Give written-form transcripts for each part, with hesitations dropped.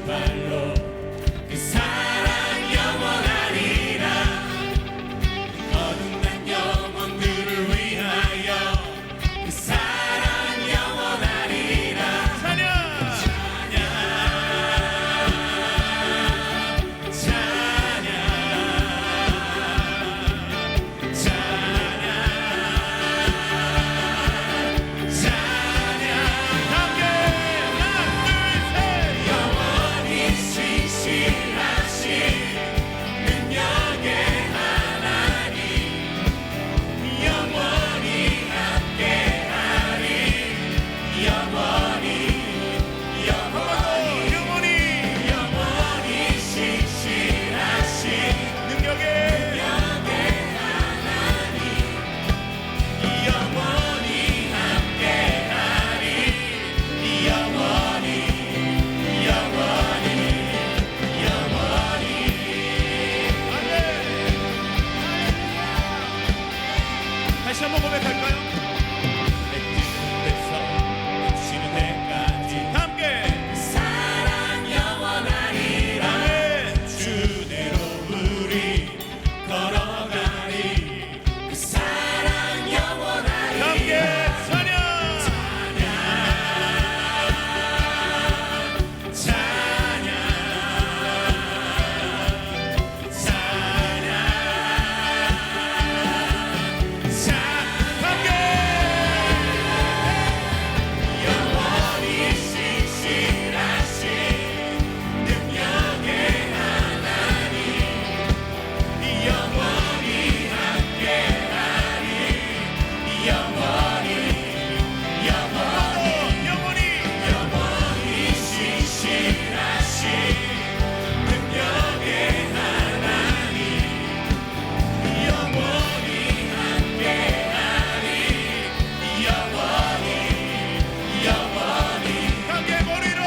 정말로 그 사랑 영원하리라. 거듭난 영혼들을 위하여 그 사랑 영원하리라. 다시 한번 고백할까요? 쉬는 데까지 함께 사랑 영원하리라. 주대로 우리 걸어가리. 그 사랑 영원하리라. 함께 찬양 영원히 신실하신 능력의 하나님, 영원히 함께하리. 영원히 신실하신 능력의 하나님, 영원히 함께하리. 함께 머리로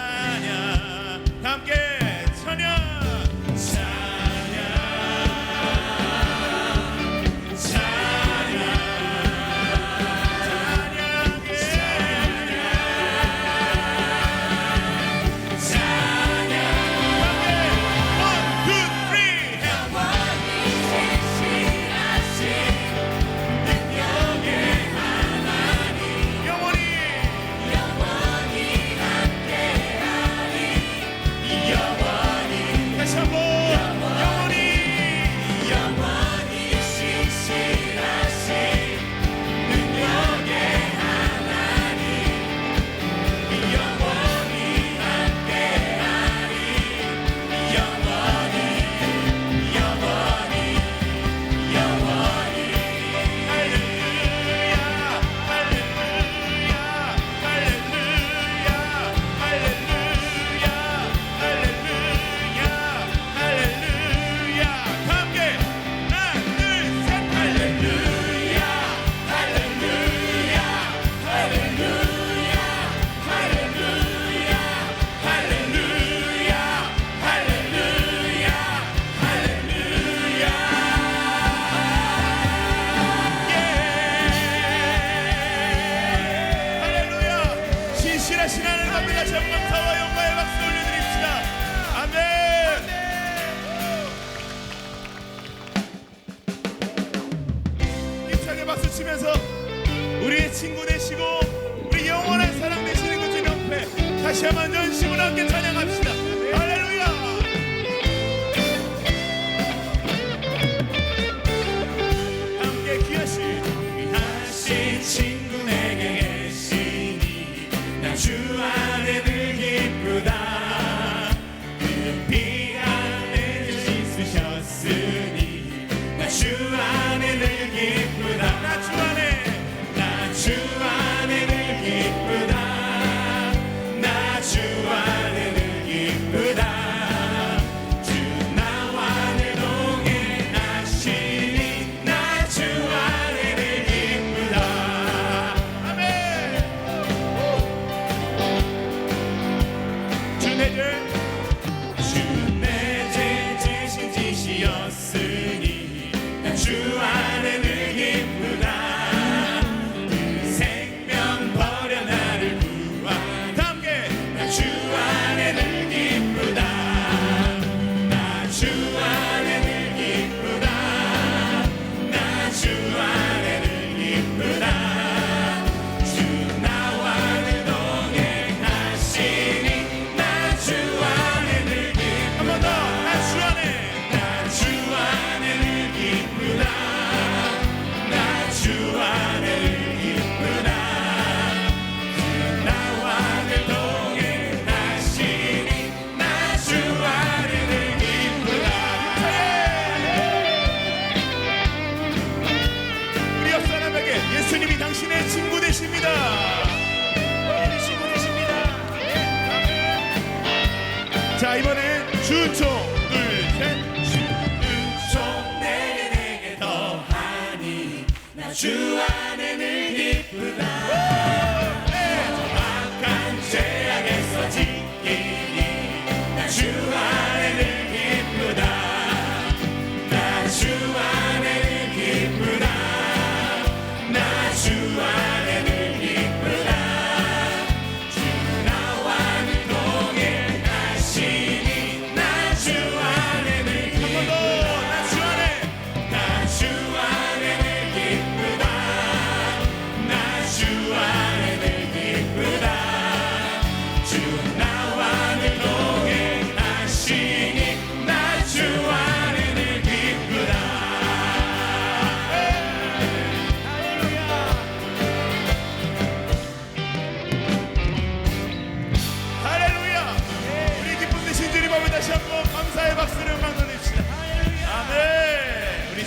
찬양 함께 찬양 다시 한번 영원히 신실하신 능력의 하나님, 영원히 함께하리. 영원히 할렐루야 할렐루야 할렐루야 할렐루야 할렐루야 할렐루야 함께 하나 둘셋 할렐루야 할렐루야 할렐루야 할렐루야 할렐루야 할렐루야 할렐루야. 할렐루야 신실하신 하나님 앞에 다시 한번 감사와 영광의 박수 올려드립시다. 아멘. 힘차게 박수 치면서 우리의 친구 되시고 우리 영원한 사랑 되시는 그 주님 앞에 다시 한번 전심으로 함께 찬양합시다. 할렐루야. 함께 귀하신 친구 내게 계시니 나 주 안에 늘 기쁘다. 그 피 안에 씻으셨으니 나 주 안에 늘 기쁘다. 나 주 안에 늘 기쁘다. 나 주 안에 늘 기쁘다.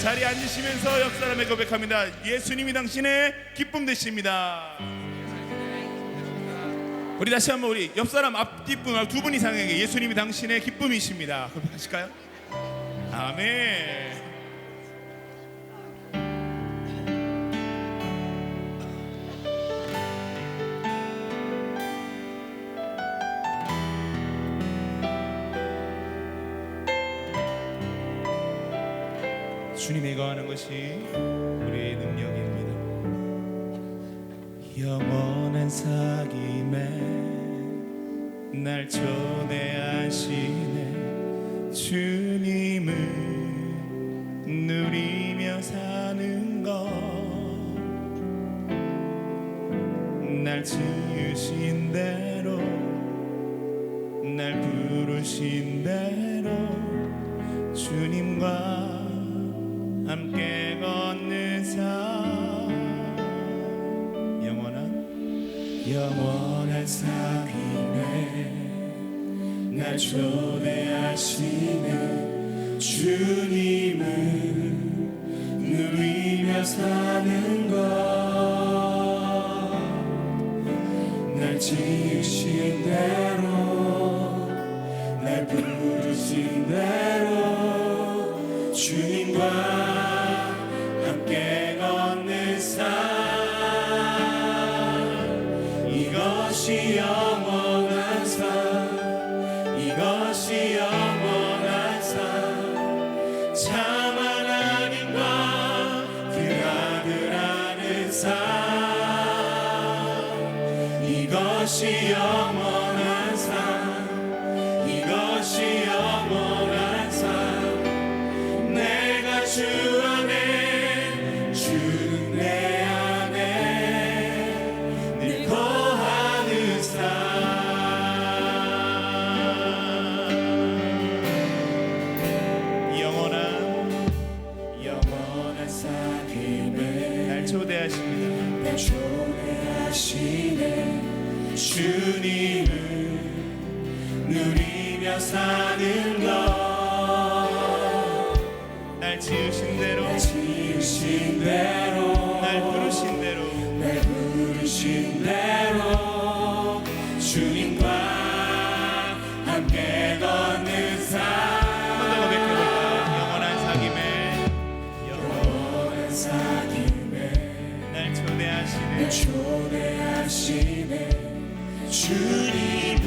자리에 앉으시면서 옆 사람의 고백합니다. 예수님이 당신의 기쁨 되십니다. 우리 다시 한번 우리 옆 사람 앞뒷분 두 분 이상에게 예수님이 당신의 기쁨이십니다. 고백하실까요? 아멘. 주님이 거하는 것이 우리의 능력입니다. 영원한 사귐에 날 초대하시네. 주님을 누리며 사는 것, 날 지으신 대로 날 부르신 대로 주님과 함께 걷는 삶. 영원한 사귐에 날 초대하시네. 주님을 누리며 사는 것, 날 지으신 대로 날 부르신 대로 주님과 함께 걷는 삶. 이것이 영원한 삶, 이것이 영원한 삶. 참 하나님과 그 아들 아는 삶. 이것이 영원한 삶, 이것이 영원한 삶. 내가 주 안에, 주는 내 안에 늘 거하는 삶. 영원한 사귐에 날 초대하십니다. 날 초대하시네. 주님을 누리며 사는 것, 날 지으신 대로 날 부르신 대로 주님과 함께 걷는 삶. 한 번 더 고백해볼까요? 영원한 사귐에 날 초대하시네. 주님을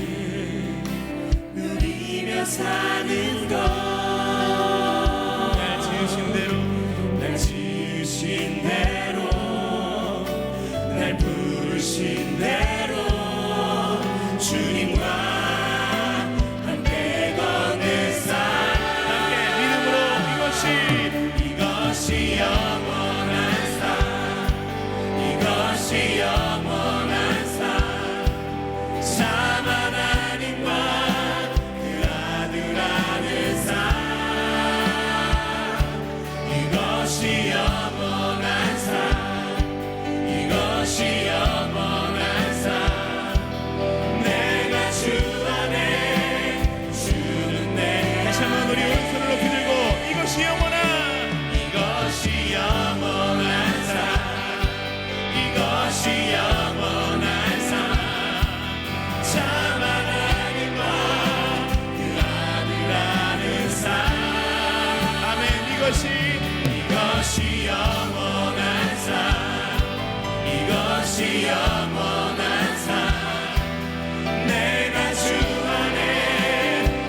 누리며 사는 것, 날 지으신 대로 날 부르신 대로 주님과 함께 걷는 삶. 함께 믿음으로 이것이 영원한 삶, 이것이 영원한 삶. 참 하나님과 그 아들 아는 삶. 이것이 영원한 삶, 이것이 영원한 삶. 내가 주 안에, 주는 내 안에. 다시 한번 우리 오른손을 높이 들고 이것이 영원한 삶, 이것이 영원한 삶. 참 하나님과 그 아들 아는 삶. 아멘. 이것이 영원한 삶, 이것이 영원한 삶. 내가 주 안에,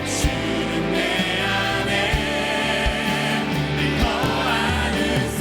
주는 내 안에 늘 거하는 삶.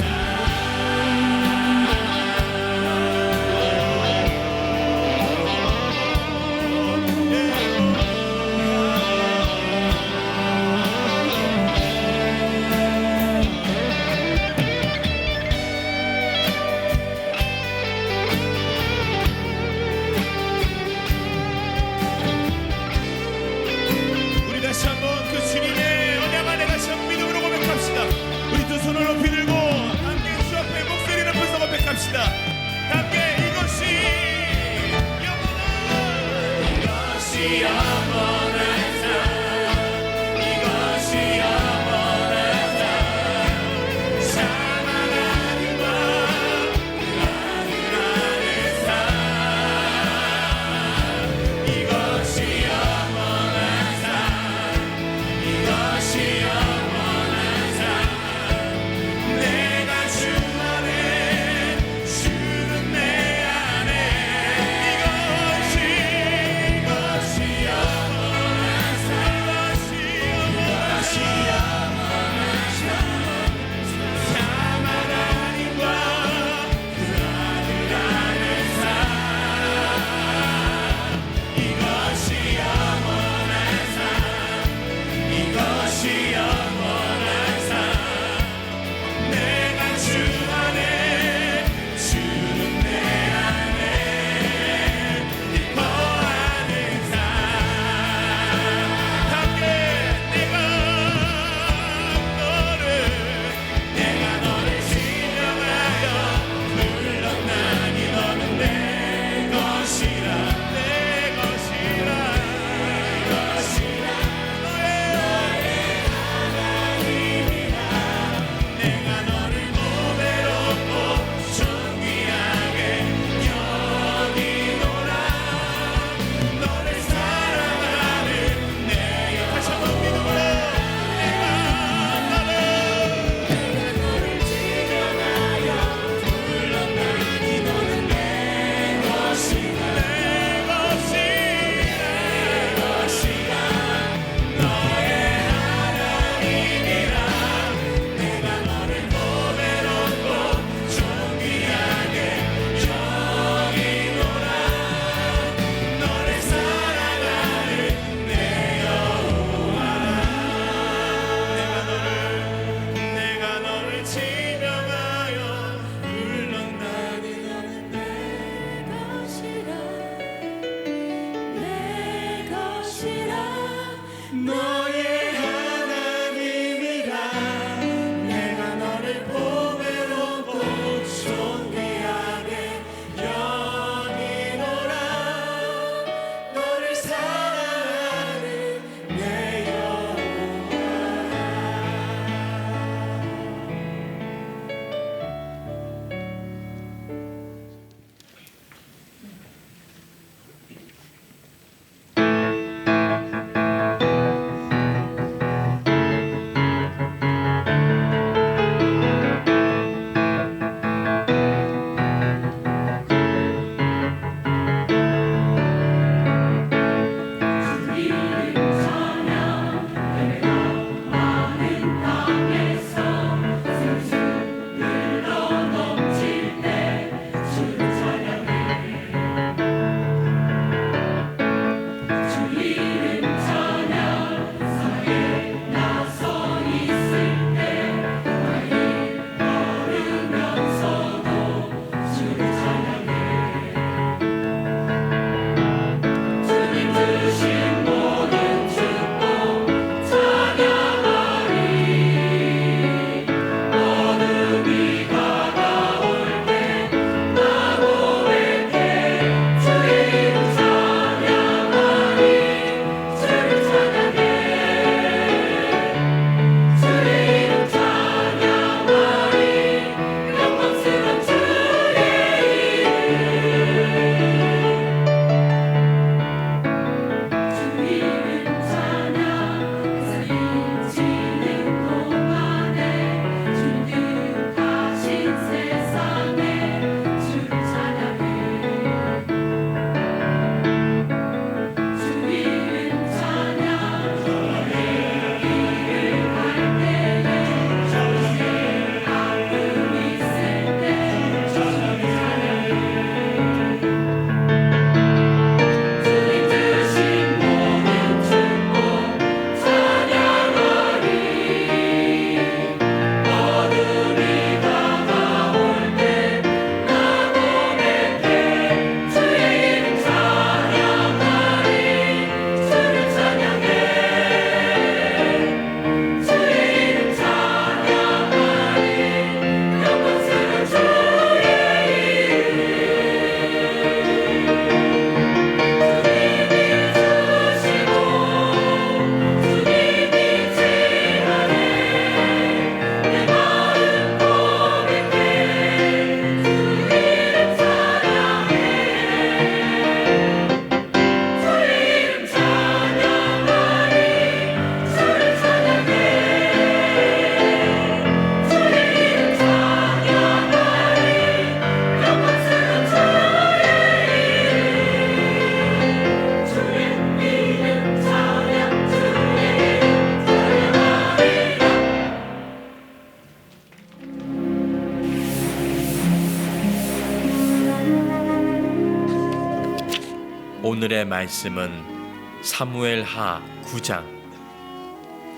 오늘의 말씀은 사무엘하 9장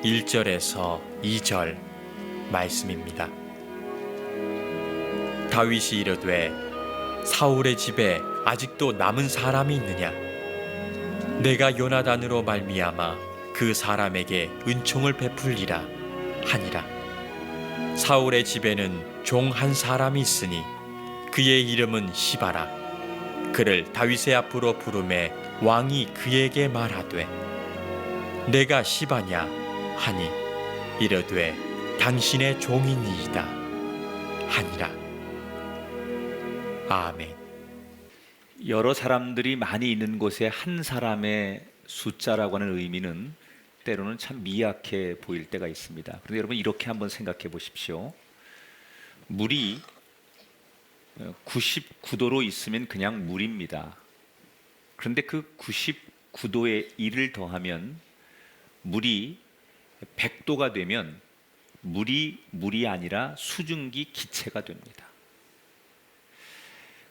1절에서 2절 말씀입니다. 다윗이 이르되 사울의 집에 아직도 남은 사람이 있느냐? 내가 요나단으로 말미암아 그 사람에게 은총을 베풀리라 하니라. 사울의 집에는 종 한 사람이 있으니 그의 이름은 시바라. 그를 다윗의 앞으로 부르매 왕이 그에게 말하되 내가 시바냐 하니 이르되 당신의 종이니이다 하니라. 아멘. 여러 사람들이 많이 있는 곳에 한 사람의 숫자라고 하는 의미는 때로는 참 미약해 보일 때가 있습니다. 그런데 여러분 이렇게 한번 생각해 보십시오. 물이 99도로 있으면 그냥 물입니다. 그런데 그 99도에 1을 더하면 물이 100도가 되면 물이 아니라 수증기 기체가 됩니다.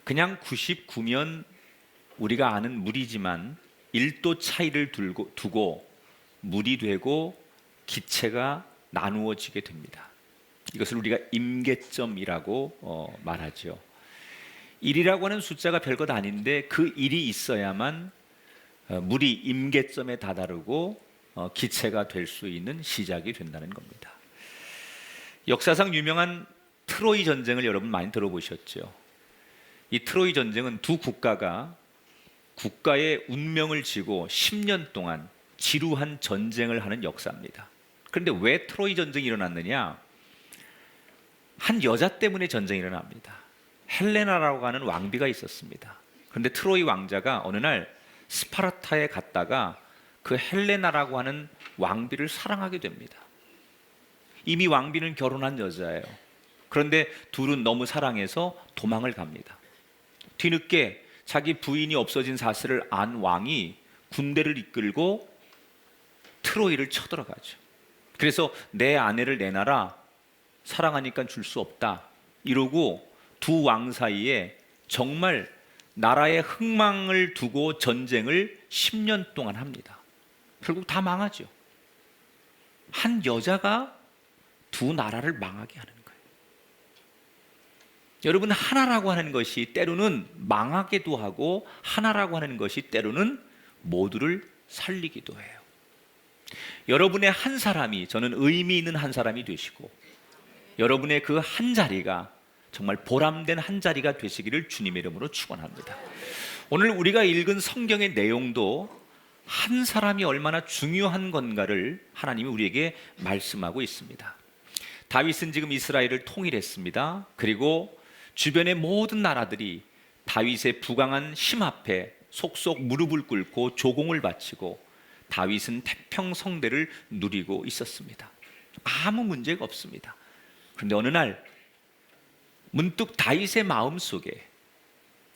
그냥 99면 우리가 아는 물이지만 1도 차이를 두고 물이 되고 기체가 나누어지게 됩니다. 이것을 우리가 임계점이라고 말하죠. 1이라고 하는 숫자가 별것 아닌데 그 1이 있어야만 물이 임계점에 다다르고 기체가 될 수 있는 시작이 된다는 겁니다. 역사상 유명한 트로이 전쟁을 여러분 많이 들어보셨죠? 이 트로이 전쟁은 두 국가가 국가의 운명을 지고 10년 동안 지루한 전쟁을 하는 역사입니다. 그런데 왜 트로이 전쟁이 일어났느냐? 한 여자 때문에 전쟁이 일어납니다. 헬레나라고 하는 왕비가 있었습니다. 그런데 트로이 왕자가 어느 날 스파르타에 갔다가 그 헬레나라고 하는 왕비를 사랑하게 됩니다. 이미 왕비는 결혼한 여자예요. 그런데 둘은 너무 사랑해서 도망을 갑니다. 뒤늦게 자기 부인이 없어진 사실을 안 왕이 군대를 이끌고 트로이를 쳐들어가죠. 그래서 내 아내를 내놔라, 사랑하니까 줄 수 없다 이러고 두 왕 사이에 정말 나라의 흥망을 두고 전쟁을 10년 동안 합니다. 결국 다 망하죠. 한 여자가 두 나라를 망하게 하는 거예요. 여러분, 하나라고 하는 것이 때로는 망하기도 하고 하나라고 하는 것이 때로는 모두를 살리기도 해요. 여러분의 한 사람이 저는 의미 있는 한 사람이 되시고 여러분의 그 한 자리가 정말 보람된 한 자리가 되시기를 주님의 이름으로 축원합니다. 오늘 우리가 읽은 성경의 내용도 한 사람이 얼마나 중요한 건가를 하나님이 우리에게 말씀하고 있습니다. 다윗은 지금 이스라엘을 통일했습니다. 그리고 주변의 모든 나라들이 다윗의 부강한 힘 앞에 속속 무릎을 꿇고 조공을 바치고 다윗은 태평성대를 누리고 있었습니다. 아무 문제가 없습니다. 그런데 어느 날 문득 다윗의 마음속에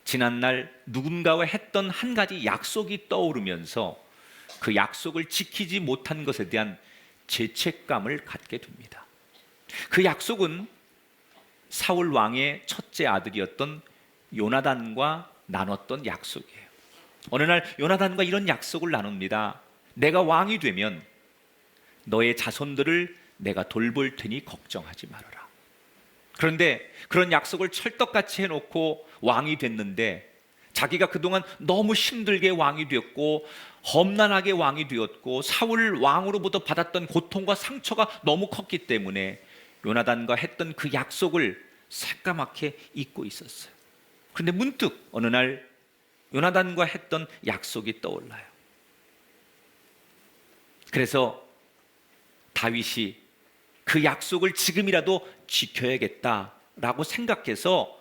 지난날 누군가와 했던 한 가지 약속이 떠오르면서 그 약속을 지키지 못한 것에 대한 죄책감을 갖게 됩니다. 그 약속은 사울 왕의 첫째 아들이었던 요나단과 나눴던 약속이에요. 어느 날 요나단과 이런 약속을 나눕니다. 내가 왕이 되면 너의 자손들을 내가 돌볼 테니 걱정하지 말아라. 그런데 그런 약속을 찰떡같이 해놓고 왕이 됐는데 자기가 그동안 너무 힘들게 왕이 되었고 험난하게 왕이 되었고 사울 왕으로부터 받았던 고통과 상처가 너무 컸기 때문에 요나단과 했던 그 약속을 새까맣게 잊고 있었어요. 그런데 문득 어느 날 요나단과 했던 약속이 떠올라요. 그래서 다윗이 그 약속을 지금이라도 지켜야겠다라고 생각해서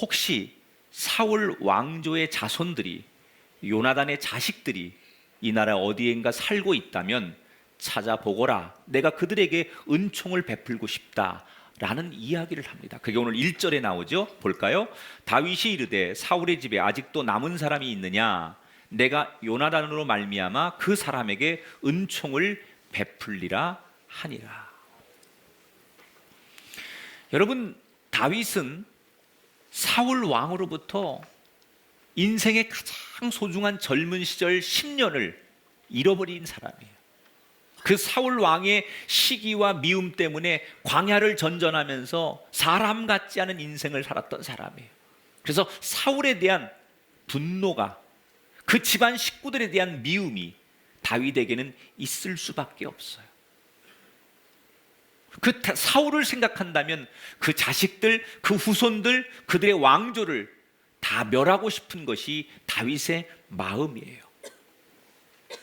혹시 사울 왕조의 자손들이 요나단의 자식들이 이 나라 어디엔가 살고 있다면 찾아보거라. 내가 그들에게 은총을 베풀고 싶다라는 이야기를 합니다. 그게 오늘 1절에 나오죠. 볼까요? 다윗이 이르되 사울의 집에 아직도 남은 사람이 있느냐? 내가 요나단으로 말미암아 그 사람에게 은총을 베풀리라 하니라. 여러분, 다윗은 사울 왕으로부터 인생의 가장 가장 소중한 젊은 시절 10년을 잃어버린 사람이에요. 그 사울 왕의 시기와 미움 때문에 광야를 전전하면서 사람 같지 않은 인생을 살았던 사람이에요. 그래서 사울에 대한 분노가, 그 집안 식구들에 대한 미움이 다윗에게는 있을 수밖에 없어요. 그 사울을 생각한다면 그 자식들, 그 후손들, 그들의 왕조를 다 멸하고 싶은 것이 다윗의 마음이에요.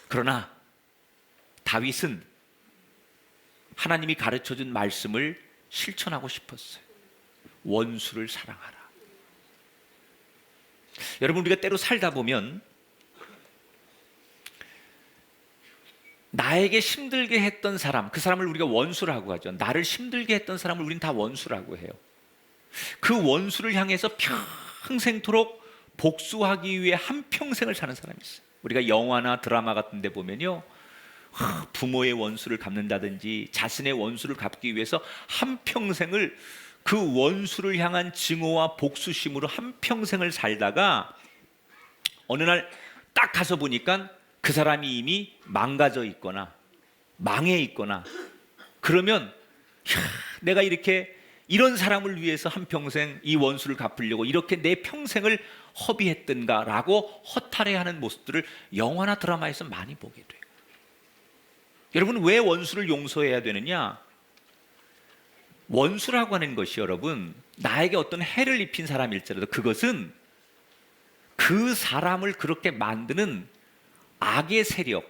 그러나 다윗은 하나님이 가르쳐준 말씀을 실천하고 싶었어요. 원수를 사랑하라. 여러분, 우리가 때로 살다 보면 나에게 힘들게 했던 사람, 그 사람을 우리가 원수라고 하죠. 나를 힘들게 했던 사람을 우리는 다 원수라고 해요. 그 원수를 향해서 평생토록 복수하기 위해 한평생을 사는 사람이 있어요. 우리가 영화나 드라마 같은 데 보면요, 부모의 원수를 갚는다든지 자신의 원수를 갚기 위해서 한평생을 그 원수를 향한 증오와 복수심으로 한평생을 살다가 어느 날 딱 가서 보니까 그 사람이 이미 망가져 있거나 망해 있거나, 그러면 내가 이렇게 이런 사람을 위해서 한평생 이 원수를 갚으려고 이렇게 내 평생을 허비했던가라고 허탈해하는 모습들을 영화나 드라마에서 많이 보게 돼요. 여러분, 왜 원수를 용서해야 되느냐? 원수라고 하는 것이 여러분, 나에게 어떤 해를 입힌 사람일지라도 그것은 그 사람을 그렇게 만드는 악의 세력,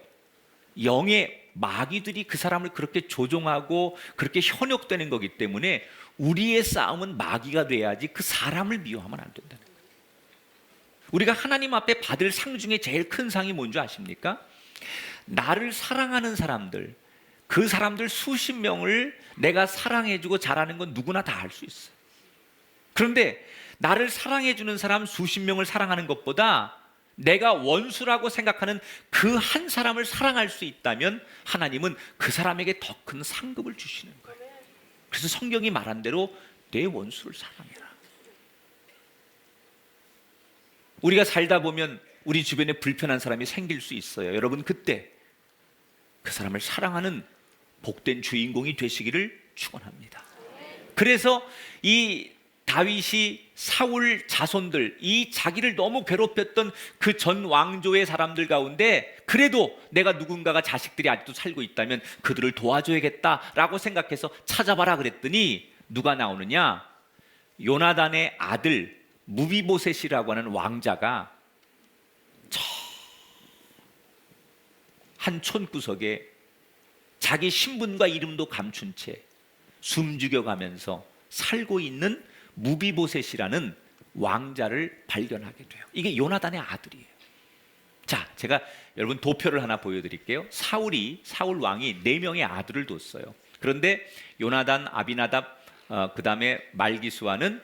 영의 마귀들이 그 사람을 그렇게 조종하고 그렇게 현혹되는 거기 때문에 우리의 싸움은 마귀가 돼야지 그 사람을 미워하면 안 된다는 거예요. 우리가 하나님 앞에 받을 상 중에 제일 큰 상이 뭔지 아십니까? 나를 사랑하는 사람들, 그 사람들 수십 명을 내가 사랑해주고 잘하는 건 누구나 다 할 수 있어요. 그런데 나를 사랑해주는 사람 수십 명을 사랑하는 것보다 내가 원수라고 생각하는 그 한 사람을 사랑할 수 있다면 하나님은 그 사람에게 더 큰 상급을 주시는 거예요. 그래서 성경이 말한 대로 내 원수를 사랑해라. 우리가 살다 보면 우리 주변에 불편한 사람이 생길 수 있어요. 여러분, 그때 그 사람을 사랑하는 복된 주인공이 되시기를 축원합니다. 그래서 이 다윗이 사울 자손들, 이 자기를 너무 괴롭혔던 그 전 왕조의 사람들 가운데 그래도 내가 누군가가 자식들이 아직도 살고 있다면 그들을 도와줘야겠다라고 생각해서 찾아봐라 그랬더니 누가 나오느냐? 요나단의 아들 무비보셋이라고 하는 왕자가 한 촌구석에 자기 신분과 이름도 감춘 채 숨죽여가면서 살고 있는 무비보셋이라는 왕자를 발견하게 돼요. 이게 요나단의 아들이에요. 자, 제가 여러분 도표를 하나 보여드릴게요. 사울 왕이 4명의 아들을 뒀어요. 그런데 요나단, 아비나답, 그 다음에 말기수아는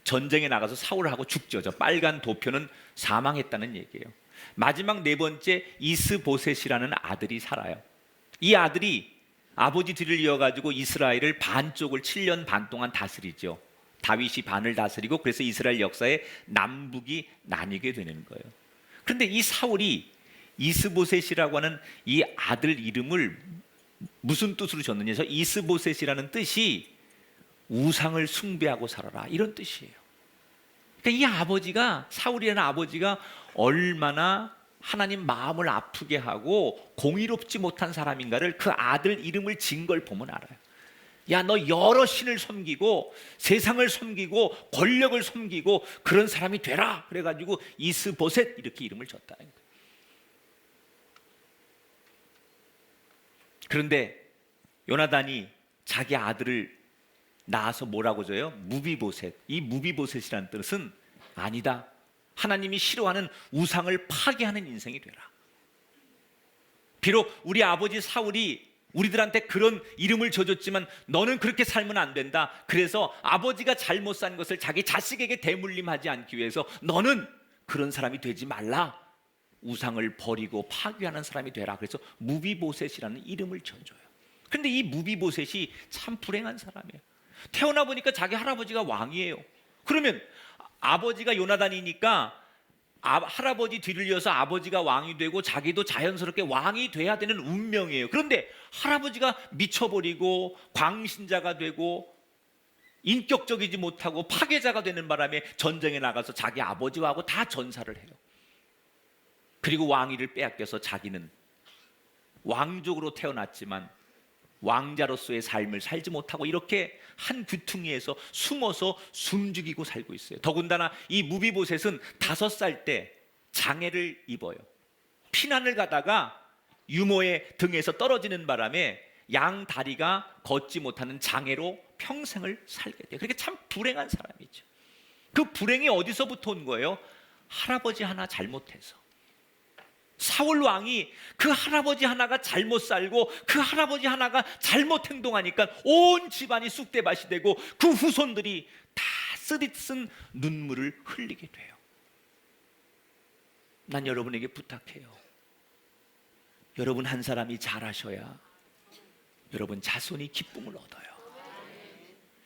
전쟁에 나가서 사울하고 죽죠. 저 빨간 도표는 사망했다는 얘기예요. 마지막 4번째 이스보셋이라는 아들이 살아요. 이 아들이 아버지 뒤를 이어가지고 이스라엘을 반쪽을 7년 반 동안 다스리죠. 다윗이 반을 다스리고 그래서 이스라엘 역사에 남북이 나뉘게 되는 거예요. 그런데 이 사울이 이스보셋이라고 하는 이 아들 이름을 무슨 뜻으로 줬느냐? 저 이스보셋이라는 뜻이 우상을 숭배하고 살아라, 이런 뜻이에요. 그러니까 이 아버지가, 사울이라는 아버지가 얼마나 하나님 마음을 아프게 하고 공의롭지 못한 사람인가를 그 아들 이름을 진 걸 보면 알아요. 야, 너 여러 신을 섬기고 세상을 섬기고 권력을 섬기고 그런 사람이 되라, 그래가지고 이스보셋 이렇게 이름을 줬다는 거예요. 그런데 요나단이 자기 아들을 낳아서 뭐라고 줘요? 무비보셋. 이 무비보셋이라는 뜻은 아니다, 하나님이 싫어하는 우상을 파괴하는 인생이 되라. 비록 우리 아버지 사울이 우리들한테 그런 이름을 줘줬지만 너는 그렇게 살면 안 된다. 그래서 아버지가 잘못 산 것을 자기 자식에게 대물림하지 않기 위해서 너는 그런 사람이 되지 말라. 우상을 버리고 파괴하는 사람이 되라. 그래서 무비보셋이라는 이름을 줘줘요. 그런데 이 무비보셋이 참 불행한 사람이에요. 태어나 보니까 자기 할아버지가 왕이에요. 그러면 아버지가 요나단이니까 할아버지 뒤를 이어서 아버지가 왕이 되고 자기도 자연스럽게 왕이 돼야 되는 운명이에요. 그런데 할아버지가 미쳐버리고 광신자가 되고 인격적이지 못하고 파괴자가 되는 바람에 전쟁에 나가서 자기 아버지하고 다 전사를 해요. 그리고 왕위를 빼앗겨서 자기는 왕족으로 태어났지만 왕자로서의 삶을 살지 못하고 이렇게 한 귀퉁이에서 숨어서 숨죽이고 살고 있어요. 더군다나 이 무비보셋은 5살 때 장애를 입어요. 피난을 가다가 유모의 등에서 떨어지는 바람에 양 다리가 걷지 못하는 장애로 평생을 살게 돼요. 그러니까 참 불행한 사람이죠. 그 불행이 어디서부터 온 거예요? 할아버지 하나 잘못해서. 사울 왕이 그 할아버지 하나가 잘못 살고 그 할아버지 하나가 잘못 행동하니까 온 집안이 쑥대밭이 되고 그 후손들이 다 쓰디쓴 눈물을 흘리게 돼요. 난 여러분에게 부탁해요. 여러분 한 사람이 잘하셔야 여러분 자손이 기쁨을 얻어요.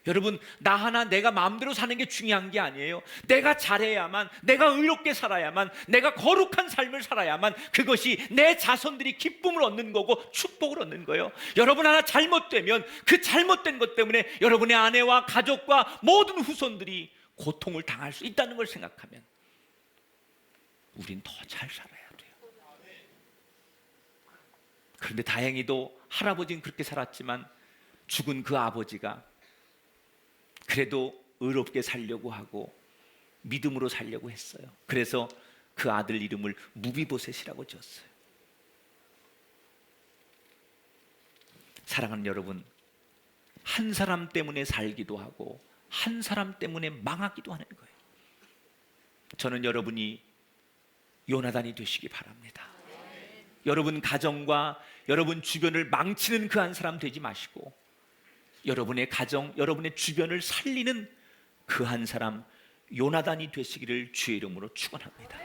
여러분, 나 하나 내가 마음대로 사는 게 중요한 게 아니에요. 내가 잘해야만, 내가 의롭게 살아야만, 내가 거룩한 삶을 살아야만 그것이 내 자손들이 기쁨을 얻는 거고 축복을 얻는 거예요. 여러분 하나 잘못되면 그 잘못된 것 때문에 여러분의 아내와 가족과 모든 후손들이 고통을 당할 수 있다는 걸 생각하면 우린 더 잘 살아야 돼요. 그런데 다행히도 할아버지는 그렇게 살았지만 죽은 그 아버지가 그래도 의롭게 살려고 하고 믿음으로 살려고 했어요. 그래서 그 아들 이름을 무비보셋이라고 지었어요. 사랑하는 여러분, 한 사람 때문에 살기도 하고 한 사람 때문에 망하기도 하는 거예요. 저는 여러분이 요나단이 되시기 바랍니다. 여러분 가정과 여러분 주변을 망치는 그 한 사람 되지 마시고 여러분의 가정, 여러분의 주변을 살리는 그 한 사람 요나단이 되시기를 주의 이름으로 축원합니다.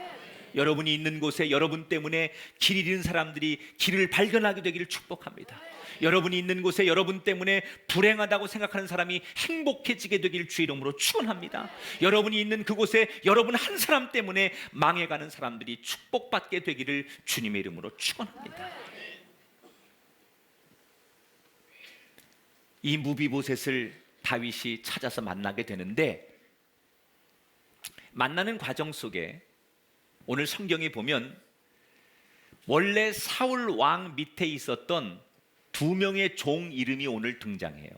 여러분이 있는 곳에 여러분 때문에 길 잃은 사람들이 길을 발견하게 되기를 축복합니다. 여러분이 있는 곳에 여러분 때문에 불행하다고 생각하는 사람이 행복해지게 되기를 주의 이름으로 축원합니다. 여러분이 있는 그곳에 여러분 한 사람 때문에 망해가는 사람들이 축복받게 되기를 주님의 이름으로 축원합니다. 이 무비보셋을 다윗이 찾아서 만나게 되는데 만나는 과정 속에 오늘 성경에 보면 원래 사울 왕 밑에 있었던 2명의 종 이름이 오늘 등장해요.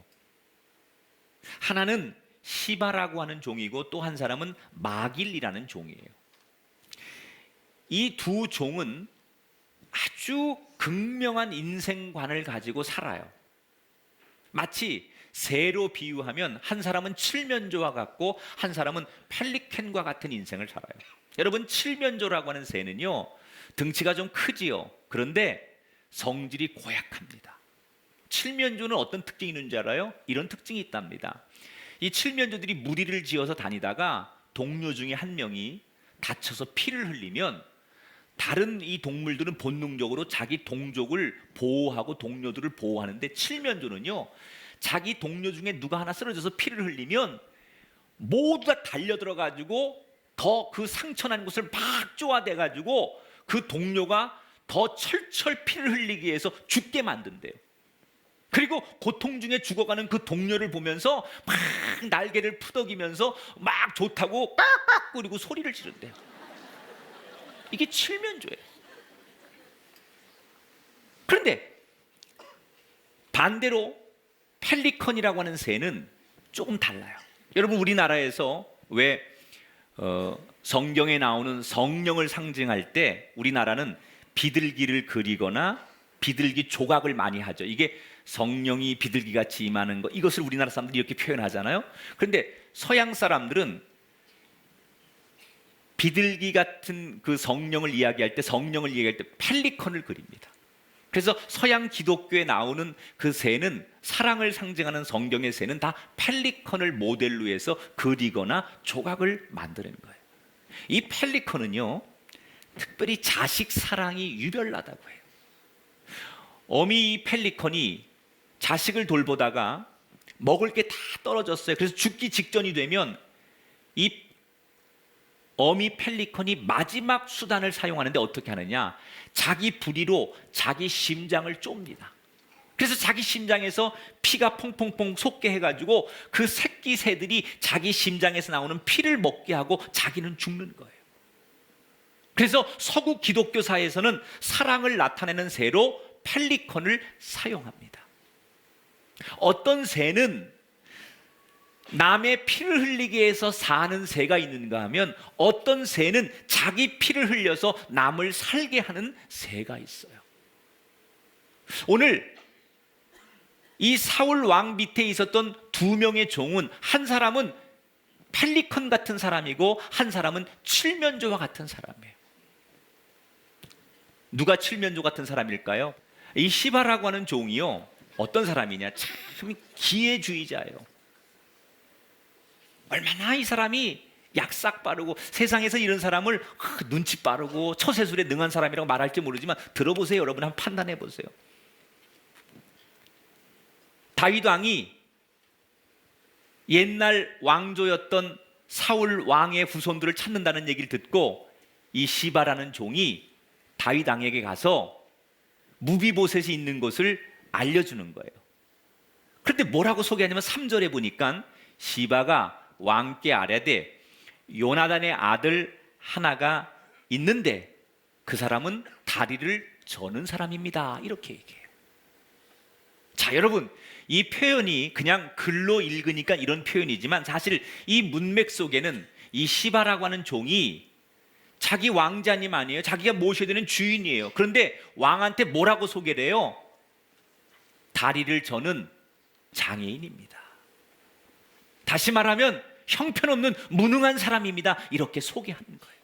하나는 시바라고 하는 종이고 또 한 사람은 마길이라는 종이에요. 이 두 종은 아주 극명한 인생관을 가지고 살아요. 마치 새로 비유하면 한 사람은 칠면조와 같고 한 사람은 펠리캔과 같은 인생을 살아요. 여러분, 칠면조라고 하는 새는요 등치가 좀 크지요. 그런데 성질이 고약합니다. 칠면조는 어떤 특징이 있는 줄 알아요? 이런 특징이 있답니다. 이 칠면조들이 무리를 지어서 다니다가 동료 중에 한 명이 다쳐서 피를 흘리면 다른 이 동물들은 본능적으로 자기 동족을 보호하고 동료들을 보호하는데 칠면조는요 자기 동료 중에 누가 하나 쓰러져서 피를 흘리면 모두 다 달려들어가지고 더 그 상처난 곳을 막 쪼아대가지고 그 동료가 더 철철 피를 흘리기 위해서 죽게 만든대요. 그리고 고통 중에 죽어가는 그 동료를 보면서 막 날개를 푸덕이면서 막 좋다고 깍깍 그리고 소리를 지른대요. 이게 칠면조예요. 그런데 반대로 펠리컨이라고 하는 새는 조금 달라요. 여러분, 우리나라에서 왜 성경에 나오는 성령을 상징할 때 우리나라는 비둘기를 그리거나 비둘기 조각을 많이 하죠. 이게 성령이 비둘기같이 임하는 거, 이것을 우리나라 사람들이 이렇게 표현하잖아요. 그런데 서양 사람들은 비둘기 같은 그 성령을 이야기할 때 펠리컨을 그립니다. 그래서 서양 기독교에 나오는 그 새는, 사랑을 상징하는 성경의 새는 다 펠리컨을 모델로 해서 그리거나 조각을 만드는 거예요. 이 펠리컨은요 특별히 자식 사랑이 유별나다고 해요. 어미 펠리컨이 자식을 돌보다가 먹을 게 다 떨어졌어요. 그래서 죽기 직전이 되면 이 어미 펠리컨이 마지막 수단을 사용하는데 어떻게 하느냐? 자기 부리로 자기 심장을 쫭니다. 그래서 자기 심장에서 피가 퐁퐁퐁 솟게 해가지고 그 새끼 새들이 자기 심장에서 나오는 피를 먹게 하고 자기는 죽는 거예요. 그래서 서구 기독교사에서는 사랑을 나타내는 새로 펠리컨을 사용합니다. 어떤 새는 남의 피를 흘리게 해서 사는 새가 있는가 하면 어떤 새는 자기 피를 흘려서 남을 살게 하는 새가 있어요. 오늘 이 사울 왕 밑에 있었던 두 명의 종은 한 사람은 펠리컨 같은 사람이고 한 사람은 칠면조와 같은 사람이에요. 누가 칠면조 같은 사람일까요? 이 시바라고 하는 종이요, 어떤 사람이냐, 참 기회주의자예요. 얼마나 이 사람이 약삭 빠르고 세상에서 이런 사람을 눈치 빠르고 처세술에 능한 사람이라고 말할지 모르지만 들어보세요. 여러분 한번 판단해 보세요. 다윗 왕이 옛날 왕조였던 사울 왕의 후손들을 찾는다는 얘기를 듣고 이 시바라는 종이 다윗 왕에게 가서 무비보셋이 있는 곳을 알려주는 거예요. 그런데 뭐라고 소개하냐면 3절에 보니까 시바가 왕께 아뢰되 요나단의 아들 하나가 있는데 그 사람은 다리를 저는 사람입니다. 이렇게 얘기해요. 자, 여러분, 이 표현이 그냥 글로 읽으니까 이런 표현이지만 사실 이 문맥 속에는 이 시바라고 하는 종이 자기 왕자님 아니에요. 자기가 모셔야 되는 주인이에요. 그런데 왕한테 뭐라고 소개를 해요? 다리를 저는 장애인입니다. 다시 말하면 형편없는 무능한 사람입니다. 이렇게 소개하는 거예요.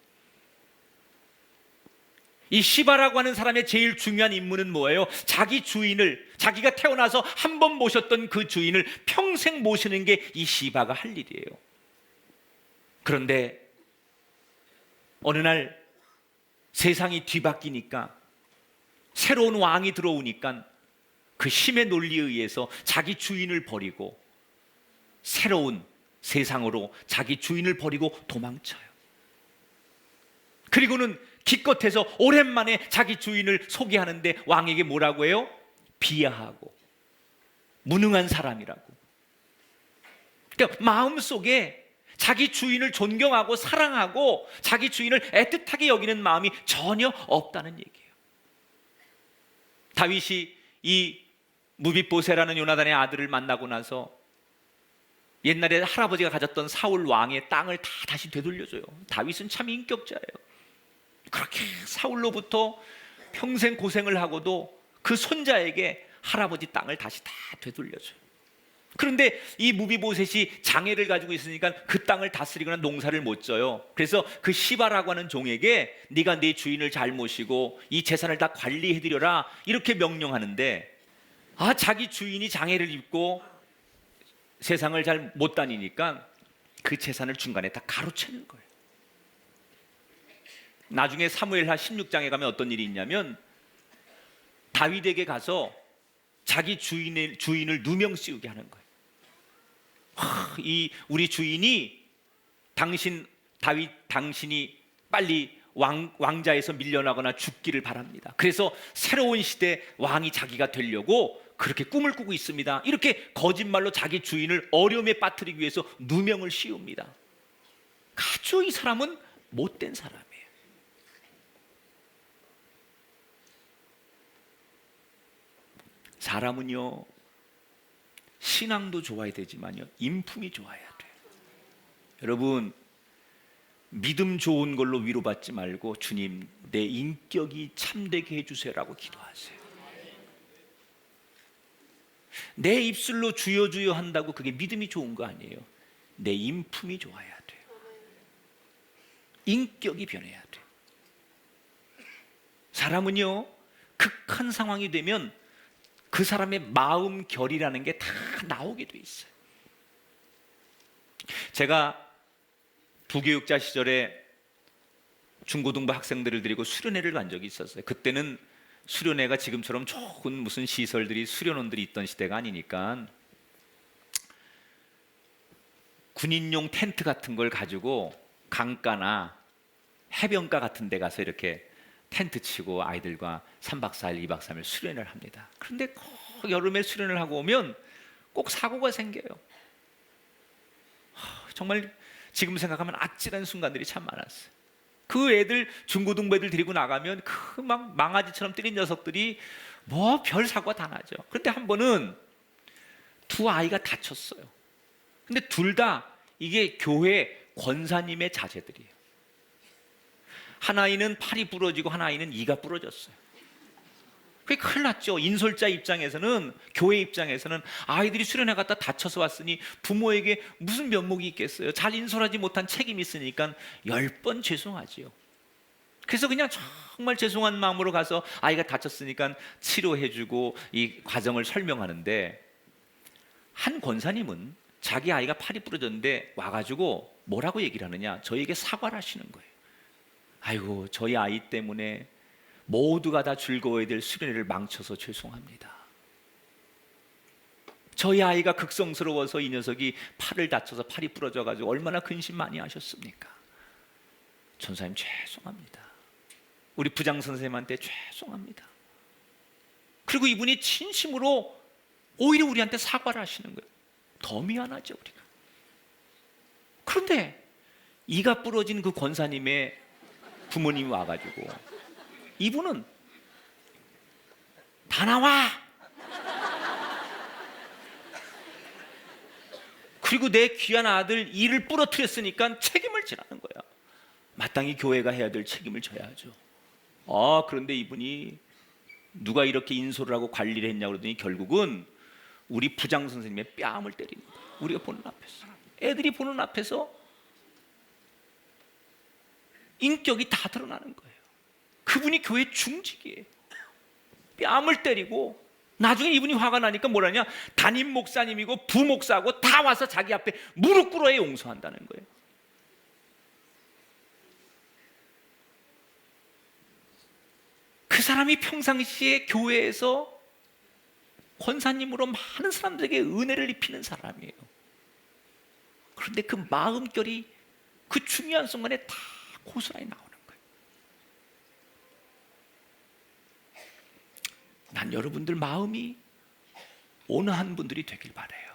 이 시바라고 하는 사람의 제일 중요한 임무는 뭐예요? 자기 주인을, 자기가 태어나서 한 번 모셨던 그 주인을 평생 모시는 게 이 시바가 할 일이에요. 그런데 어느 날 세상이 뒤바뀌니까, 새로운 왕이 들어오니까 그 힘의 논리에 의해서 자기 주인을 버리고 새로운 세상으로 자기 주인을 버리고 도망쳐요. 그리고는 기껏해서 오랜만에 자기 주인을 소개하는데 왕에게 뭐라고 해요? 비하하고 무능한 사람이라고. 그러니까 마음속에 자기 주인을 존경하고 사랑하고 자기 주인을 애틋하게 여기는 마음이 전혀 없다는 얘기예요. 다윗이 이 무비보셋이라는 요나단의 아들을 만나고 나서 옛날에 할아버지가 가졌던 사울 왕의 땅을 다 다시 되돌려줘요. 다윗은 참 인격자예요. 그렇게 사울로부터 평생 고생을 하고도 그 손자에게 할아버지 땅을 다시 다 되돌려줘요. 그런데 이 무비보셋이 장애를 가지고 있으니까 그 땅을 다스리거나 농사를 못 져요. 그래서 그 시바라고 하는 종에게 네가 네 주인을 잘 모시고 이 재산을 다 관리해드려라 이렇게 명령하는데, 자기 주인이 장애를 입고 세상을 잘 못 다니니까 그 재산을 중간에 다 가로채는 거예요. 나중에 사무엘하 16장에 가면 어떤 일이 있냐면 다윗에게 가서 자기 주인을 누명 씌우게 하는 거예요. 이 우리 주인이 당신이 빨리 왕자에서 밀려나거나 죽기를 바랍니다. 그래서 새로운 시대 왕이 자기가 되려고 그렇게 꿈을 꾸고 있습니다. 이렇게 거짓말로 자기 주인을 어려움에 빠뜨리기 위해서 누명을 씌웁니다. 아주 이 사람은 못된 사람이에요. 사람은요, 신앙도 좋아야 되지만요, 인품이 좋아야 돼요. 여러분, 믿음 좋은 걸로 위로받지 말고 주님, 내 인격이 참되게 해주세요라고 기도하세요. 내 입술로 주여 주여 한다고 그게 믿음이 좋은 거 아니에요. 내 인품이 좋아야 돼요. 인격이 변해야 돼요. 사람은요, 극한 상황이 되면 그 사람의 마음 결이라는 게 다 나오게 돼 있어요. 제가 부교육자 시절에 중고등부 학생들을 데리고 수련회를 간 적이 있었어요. 그때는 수련회가 지금처럼 좋은 무슨 시설들이, 수련원들이 있던 시대가 아니니까 군인용 텐트 같은 걸 가지고 강가나 해변가 같은 데 가서 이렇게 텐트 치고 아이들과 3박 4일, 2박 3일 수련을 합니다. 그런데 꼭 여름에 수련을 하고 오면 꼭 사고가 생겨요. 정말 지금 생각하면 아찔한 순간들이 참 많았어요. 그 애들, 중고등부 애들 데리고 나가면 그 막 망아지처럼 때린 녀석들이 뭐 별 사고가 다 나죠. 그런데 한 번은 두 아이가 다쳤어요. 근데 둘 다 이게 교회 권사님의 자제들이에요. 한 아이는 팔이 부러지고 한 아이는 이가 부러졌어요. 그게 큰일 났죠. 인솔자 입장에서는, 교회 입장에서는 아이들이 수련회 갔다 다쳐서 왔으니 부모에게 무슨 면목이 있겠어요. 잘 인솔하지 못한 책임이 있으니까 10번 죄송하지요. 그래서 그냥 정말 죄송한 마음으로 가서 아이가 다쳤으니까 치료해주고 이 과정을 설명하는데, 한 권사님은 자기 아이가 팔이 부러졌는데 와가지고 뭐라고 얘기를 하느냐, 저에게 사과를 하시는 거예요. 아이고, 저희 아이 때문에 모두가 다 즐거워야 될 수련회를 망쳐서 죄송합니다. 저희 아이가 극성스러워서 이 녀석이 팔을 다쳐서 팔이 부러져가지고 얼마나 근심 많이 하셨습니까? 전사님 죄송합니다. 우리 부장 선생님한테 죄송합니다. 그리고 이분이 진심으로 오히려 우리한테 사과를 하시는 거예요. 더 미안하죠, 우리가. 그런데 이가 부러진 그 권사님의 부모님이 와가지고 이분은 다 나와. 그리고 내 귀한 아들 이를 부러뜨렸으니까 책임을 지라는 거야. 마땅히 교회가 해야 될 책임을 져야죠. 그런데 이분이 누가 이렇게 인솔을 하고 관리를 했냐고 그러더니 결국은 우리 부장 선생님의 뺨을 때리는 거야. 우리가 보는 앞에서, 애들이 보는 앞에서 인격이 다 드러나는 거예요. 그분이 교회 중직이에요. 뺨을 때리고 나중에 이분이 화가 나니까 뭐라냐, 담임 목사님이고 부목사고 다 와서 자기 앞에 무릎 꿇어야 용서한다는 거예요. 그 사람이 평상시에 교회에서 권사님으로 많은 사람들에게 은혜를 입히는 사람이에요. 그런데 그 마음결이 그 중요한 순간에 다 고스란히 나오는 거예요. 난 여러분들 마음이 온화한 분들이 되길 바라요.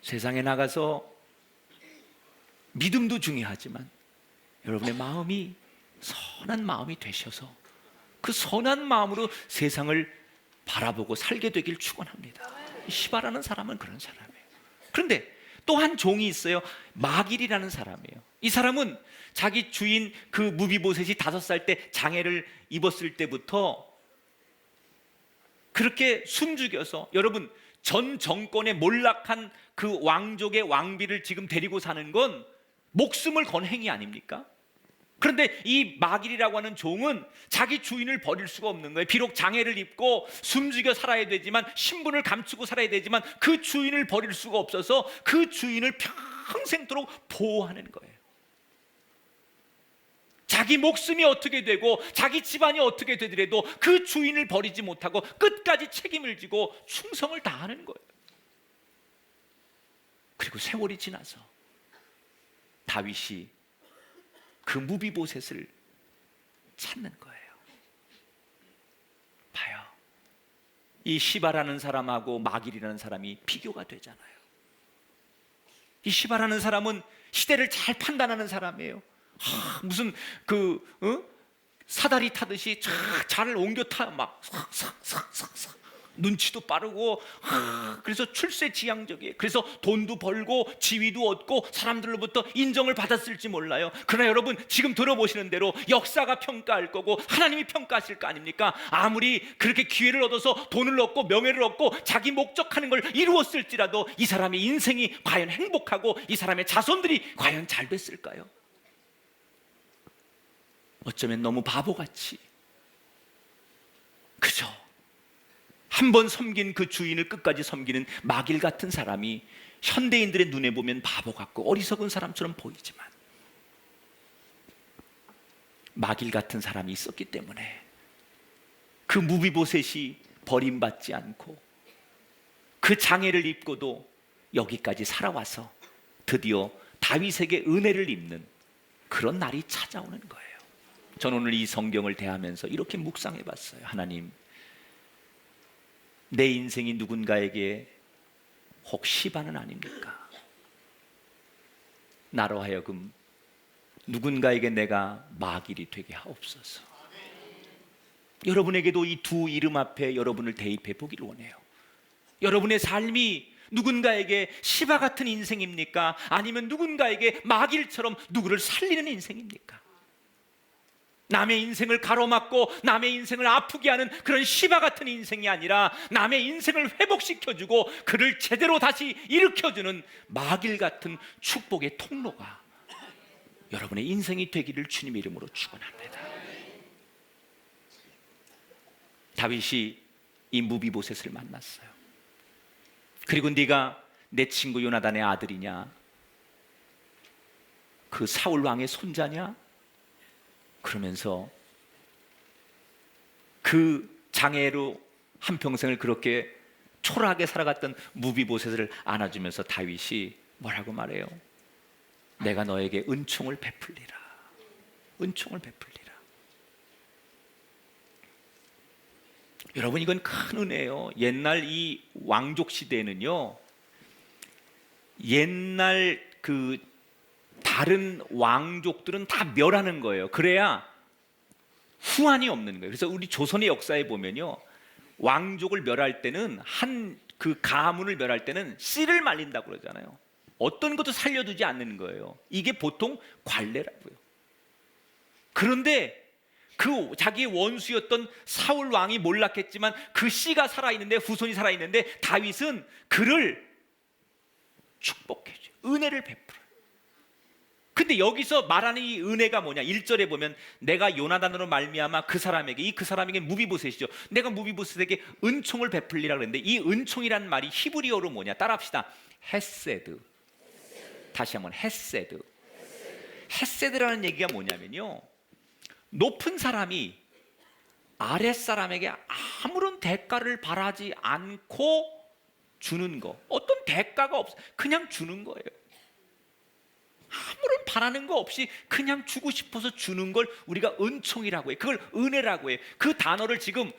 세상에 나가서 믿음도 중요하지만 여러분의 마음이 선한 마음이 되셔서 그 선한 마음으로 세상을 바라보고 살게 되길 축원합니다. 시바라는 사람은 그런 사람이에요. 그런데 또 한 종이 있어요. 마길이라는 사람이에요. 이 사람은 자기 주인 그 무비보셋이 5살 때 장애를 입었을 때부터 그렇게 숨죽여서, 여러분 전 정권의 몰락한 그 왕족의 왕비를 지금 데리고 사는 건 목숨을 건 행위 아닙니까? 그런데 이 마길이라고 하는 종은 자기 주인을 버릴 수가 없는 거예요. 비록 장애를 입고 숨죽여 살아야 되지만, 신분을 감추고 살아야 되지만 그 주인을 버릴 수가 없어서 그 주인을 평생도록 보호하는 거예요. 자기 목숨이 어떻게 되고 자기 집안이 어떻게 되더라도 그 주인을 버리지 못하고 끝까지 책임을 지고 충성을 다하는 거예요. 그리고 세월이 지나서 다윗이 그 무비보셋을 찾는 거예요. 봐요. 이 시바라는 사람하고 마길이라는 사람이 비교가 되잖아요. 이 시바라는 사람은 시대를 잘 판단하는 사람이에요. 무슨 사다리 타듯이 잘 옮겨 타, 막 싹싹싹싹 눈치도 빠르고, 그래서 출세지향적이에요. 그래서 돈도 벌고 지위도 얻고 사람들로부터 인정을 받았을지 몰라요. 그러나 여러분 지금 들어보시는 대로 역사가 평가할 거고 하나님이 평가하실 거 아닙니까? 아무리 그렇게 기회를 얻어서 돈을 얻고 명예를 얻고 자기 목적하는 걸 이루었을지라도 이 사람의 인생이 과연 행복하고 이 사람의 자손들이 과연 잘 됐을까요? 어쩌면 너무 바보같이 그죠? 한 번 섬긴 그 주인을 끝까지 섬기는 마길 같은 사람이 현대인들의 눈에 보면 바보 같고 어리석은 사람처럼 보이지만, 마길 같은 사람이 있었기 때문에 그 무비보셋이 버림받지 않고 그 장애를 입고도 여기까지 살아와서 드디어 다윗에게 은혜를 입는 그런 날이 찾아오는 거예요. 저는 오늘 이 성경을 대하면서 이렇게 묵상해 봤어요. 하나님, 내 인생이 누군가에게 혹 시반은 아닙니까? 나로 하여금 누군가에게 내가 마길이 되게 하옵소서. 여러분에게도 이 두 이름 앞에 여러분을 대입해 보기를 원해요. 여러분의 삶이 누군가에게 시바 같은 인생입니까? 아니면 누군가에게 마길처럼 누구를 살리는 인생입니까? 남의 인생을 가로막고 남의 인생을 아프게 하는 그런 시바 같은 인생이 아니라 남의 인생을 회복시켜주고 그를 제대로 다시 일으켜주는 마길 같은 축복의 통로가 여러분의 인생이 되기를 주님의 이름으로 축원합니다. 다윗이 이 무비보셋을 만났어요. 그리고 네가 내 친구 요나단의 아들이냐? 그 사울 왕의 손자냐? 그러면서 그 장애로 한평생을 그렇게 초라하게 살아갔던 무비보셋을 안아주면서 다윗이 뭐라고 말해요? 내가 너에게 은총을 베풀리라. 은총을 베풀리라. 여러분, 이건 큰 은혜예요. 옛날 이 왕족 시대에는요, 옛날 그 다른 왕족들은 다 멸하는 거예요. 그래야 후환이 없는 거예요. 그래서 우리 조선의 역사에 보면요, 왕족을 멸할 때는 그 가문을 멸할 때는 씨를 말린다고 그러잖아요. 어떤 것도 살려두지 않는 거예요. 이게 보통 관례라고요. 그런데 그 자기의 원수였던 사울 왕이 몰락했지만 그 씨가 살아있는데, 후손이 살아있는데 다윗은 그를 축복해줘요. 은혜를 베풀어요. 근데 여기서 말하는 이 은혜가 뭐냐? 1절에 보면 내가 요나단으로 말미암아 그 사람에게 무비보셋이죠. 내가 무비보셋에게 은총을 베풀리라 그랬는데 이 은총이란 말이 히브리어로 뭐냐? 따라합시다. 헤세드. 다시 한번 헤세드. 헤세드라는 얘기가 뭐냐면요, 높은 사람이 아랫사람에게 아무런 대가를 바라지 않고 주는 거. 어떤 대가가 없어, 그냥 주는 거예요. 아무런 바라는 거 없이 그냥 주고 싶어서 주는 걸 우리가 은총이라고 해요. 그걸 은혜라고 해요. 그 단어를 지금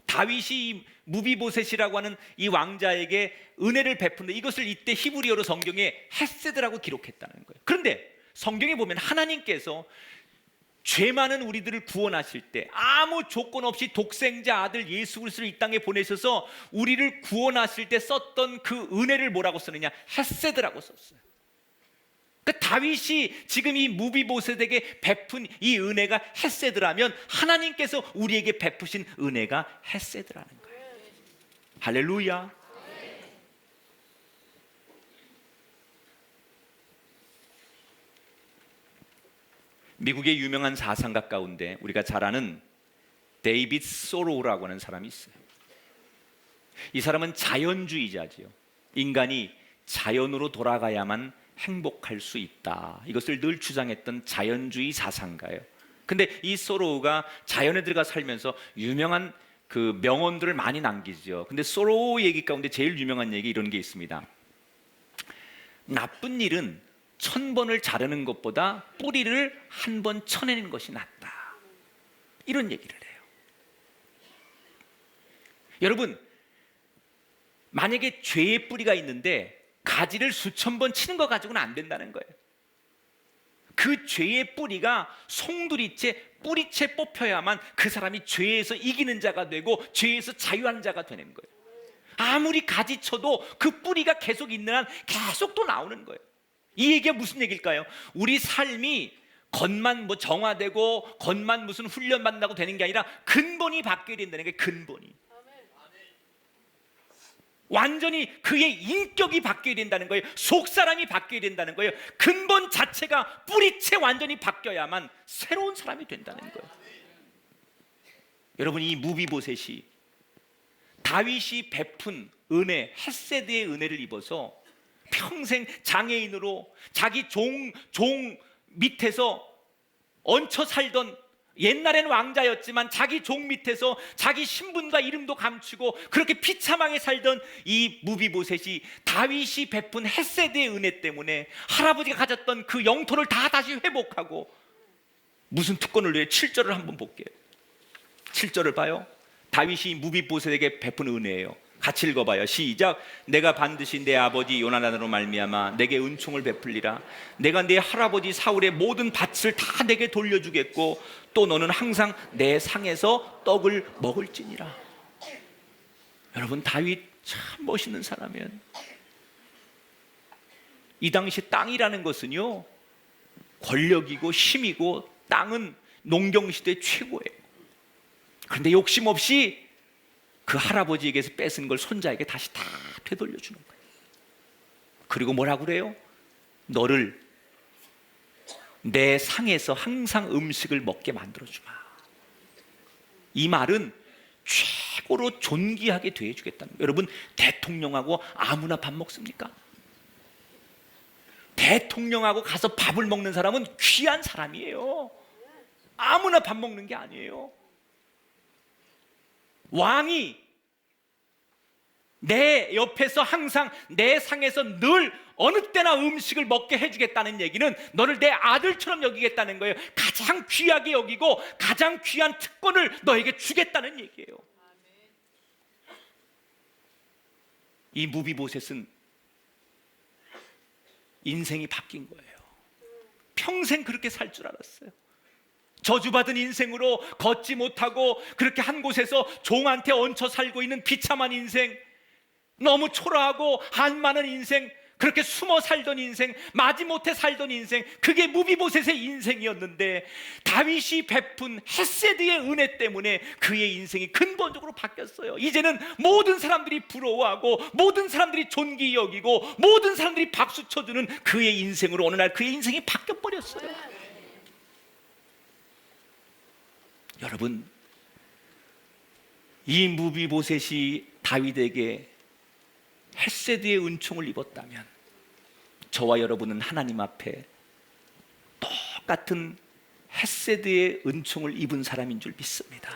다윗이 무비보셋이라고 하는 이 왕자에게 은혜를 베푼데 이것을 이때 히브리어로 성경에 헤세드라고 기록했다는 거예요. 그런데 성경에 보면 하나님께서 죄 많은 우리들을 구원하실 때 아무 조건 없이 독생자 아들 예수 그리스도를 이 땅에 보내셔서 우리를 구원하실 때 썼던 그 은혜를 뭐라고 쓰느냐? 헤세드라고 썼어요. 그러니까 다윗이 지금 이 무비보셋에게 베푼 이 은혜가 헤세드라면 하나님께서 우리에게 베푸신 은혜가 헤세드라는 거예요. 할렐루야. 미국의 유명한 사상가 가운데 우리가 잘 아는 데이빗 소로우라고 하는 사람이 있어요. 이 사람은 자연주의자지요. 인간이 자연으로 돌아가야만 행복할 수 있다, 이것을 늘 주장했던 자연주의 사상가예요. 근데 이 소로우가 자연에 들어가 살면서 유명한 그 명언들을 많이 남기죠. 근데 소로우 얘기 가운데 제일 유명한 얘기 이런 게 있습니다. 나쁜 일은 1000번을 자르는 것보다 뿌리를 한 번 쳐내는 것이 낫다, 이런 얘기를 해요. 여러분, 만약에 죄의 뿌리가 있는데 가지를 수천 번 치는 것 가지고는 안 된다는 거예요. 그 죄의 뿌리가 송두리째 뿌리채 뽑혀야만 그 사람이 죄에서 이기는 자가 되고 죄에서 자유한 자가 되는 거예요. 아무리 가지 쳐도 그 뿌리가 계속 있는 한 계속 또 나오는 거예요. 이 얘기가 무슨 얘기일까요? 우리 삶이 겉만 뭐 정화되고 겉만 무슨 훈련 받는다고 되는 게 아니라 근본이 바뀌어야 된다는 게, 근본이 완전히 그의 인격이 바뀌어야 된다는 거예요. 속사람이 바뀌어야 된다는 거예요. 근본 자체가 뿌리채 완전히 바뀌어야만 새로운 사람이 된다는 거예요. 여러분, 이 무비보셋이 다윗이 베푼 은혜, 헤세드의 은혜를 입어서 평생 장애인으로 자기 종 밑에서 얹혀 살던 옛날엔 왕자였지만 자기 종 밑에서 자기 신분과 이름도 감추고 그렇게 비참하게 살던 이 무비보셋이 다윗이 베푼 헤세드의 은혜 때문에 할아버지가 가졌던 그 영토를 다 다시 회복하고 무슨 특권을 위해 7절을 한번 볼게요. 7절을 봐요. 다윗이 무비보셋에게 베푼 은혜예요. 같이 읽어봐요. 시작. 내가 반드시 내 아버지 요나단으로 말미암아 내게 은총을 베풀리라. 내가 내 할아버지 사울의 모든 밭을 다 내게 돌려주겠고 또 너는 항상 내 상에서 떡을 먹을지니라. 여러분, 다윗 참 멋있는 사람이에요. 이 당시 땅이라는 것은요, 권력이고 힘이고 땅은 농경시대 최고예요. 그런데 욕심 없이 그 할아버지에게서 뺏은 걸 손자에게 다시 다 되돌려주는 거예요. 그리고 뭐라고 그래요? 너를 내 상에서 항상 음식을 먹게 만들어주마. 이 말은 최고로 존귀하게 대해주겠다는 거예요. 여러분, 대통령하고 아무나 밥 먹습니까? 대통령하고 가서 밥을 먹는 사람은 귀한 사람이에요. 아무나 밥 먹는 게 아니에요. 왕이 내 옆에서 항상 내 상에서 늘 어느 때나 음식을 먹게 해주겠다는 얘기는 너를 내 아들처럼 여기겠다는 거예요. 가장 귀하게 여기고 가장 귀한 특권을 너에게 주겠다는 얘기예요. 이 무비보셋은 인생이 바뀐 거예요. 평생 그렇게 살 줄 알았어요. 저주받은 인생으로 걷지 못하고 그렇게 한 곳에서 종한테 얹혀 살고 있는 비참한 인생, 너무 초라하고 한 많은 인생, 그렇게 숨어 살던 인생, 마지못해 살던 인생, 그게 무비보셋의 인생이었는데 다윗이 베푼 헤세드의 은혜 때문에 그의 인생이 근본적으로 바뀌었어요. 이제는 모든 사람들이 부러워하고 모든 사람들이 존귀 여기고 모든 사람들이 박수 쳐주는 그의 인생으로 어느 날 그의 인생이 바뀌어버렸어요. 여러분, 이 무비보셋이 다윗에게 헤세드의 은총을 입었다면 저와 여러분은 하나님 앞에 똑같은 헤세드의 은총을 입은 사람인 줄 믿습니다.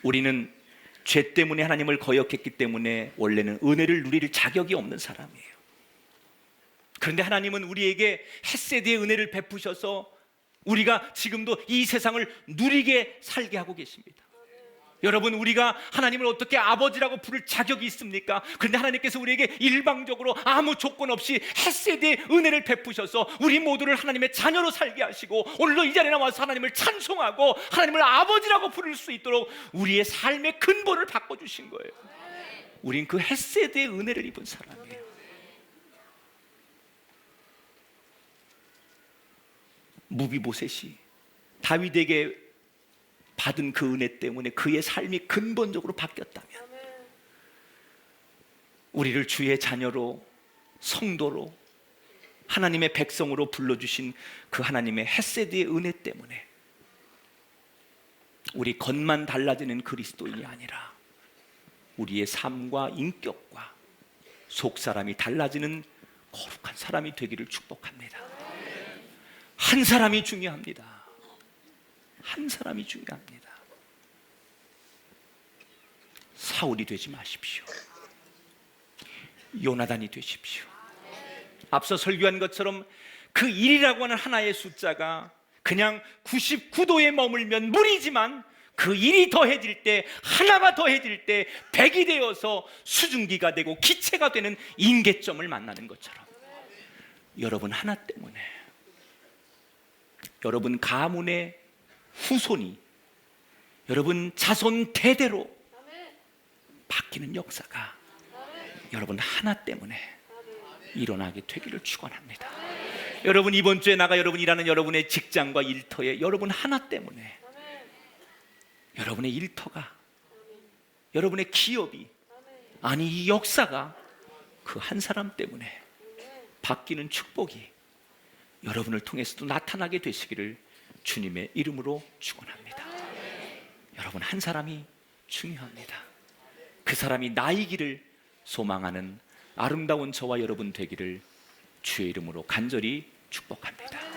우리는 죄 때문에 하나님을 거역했기 때문에 원래는 은혜를 누릴 자격이 없는 사람이에요. 그런데 하나님은 우리에게 헤세드의 은혜를 베푸셔서 우리가 지금도 이 세상을 누리게 살게 하고 계십니다. 여러분, 우리가 하나님을 어떻게 아버지라고 부를 자격이 있습니까? 그런데 하나님께서 우리에게 일방적으로 아무 조건 없이 헤세드의 은혜를 베푸셔서 우리 모두를 하나님의 자녀로 살게 하시고 오늘도 이 자리에 나와서 하나님을 찬송하고 하나님을 아버지라고 부를 수 있도록 우리의 삶의 근본을 바꿔주신 거예요. 우린 그 헤세드의 은혜를 입은 사람이에요. 무비보셋이 다윗에게 받은 그 은혜 때문에 그의 삶이 근본적으로 바뀌었다면 우리를 주의 자녀로, 성도로, 하나님의 백성으로 불러주신 그 하나님의 헤세드의 은혜 때문에 우리 겉만 달라지는 그리스도인이 아니라 우리의 삶과 인격과 속사람이 달라지는 거룩한 사람이 되기를 축복합니다. 한 사람이 중요합니다. 한 사람이 중요합니다. 사울이 되지 마십시오. 요나단이 되십시오. 앞서 설교한 것처럼 그 1이라고 하는 하나의 숫자가 그냥 99도에 머물면 무리지만 그 1이 더해질 때, 하나가 더해질 때 100이 되어서 수증기가 되고 기체가 되는 임계점을 만나는 것처럼 여러분 하나 때문에, 여러분 가문의 후손이, 여러분 자손 대대로 바뀌는 역사가 여러분 하나 때문에 일어나게 되기를 축원합니다. 여러분 이번 주에 나가 여러분 일하는 여러분의 직장과 일터에 여러분 하나 때문에 여러분의 일터가, 여러분의 기업이, 아니 이 역사가 그 한 사람 때문에 바뀌는 축복이 여러분을 통해서도 나타나게 되시기를 주님의 이름으로 축원합니다. 여러분 한 사람이 중요합니다. 그 사람이 나이기를 소망하는 아름다운 저와 여러분 되기를 주의 이름으로 간절히 축복합니다.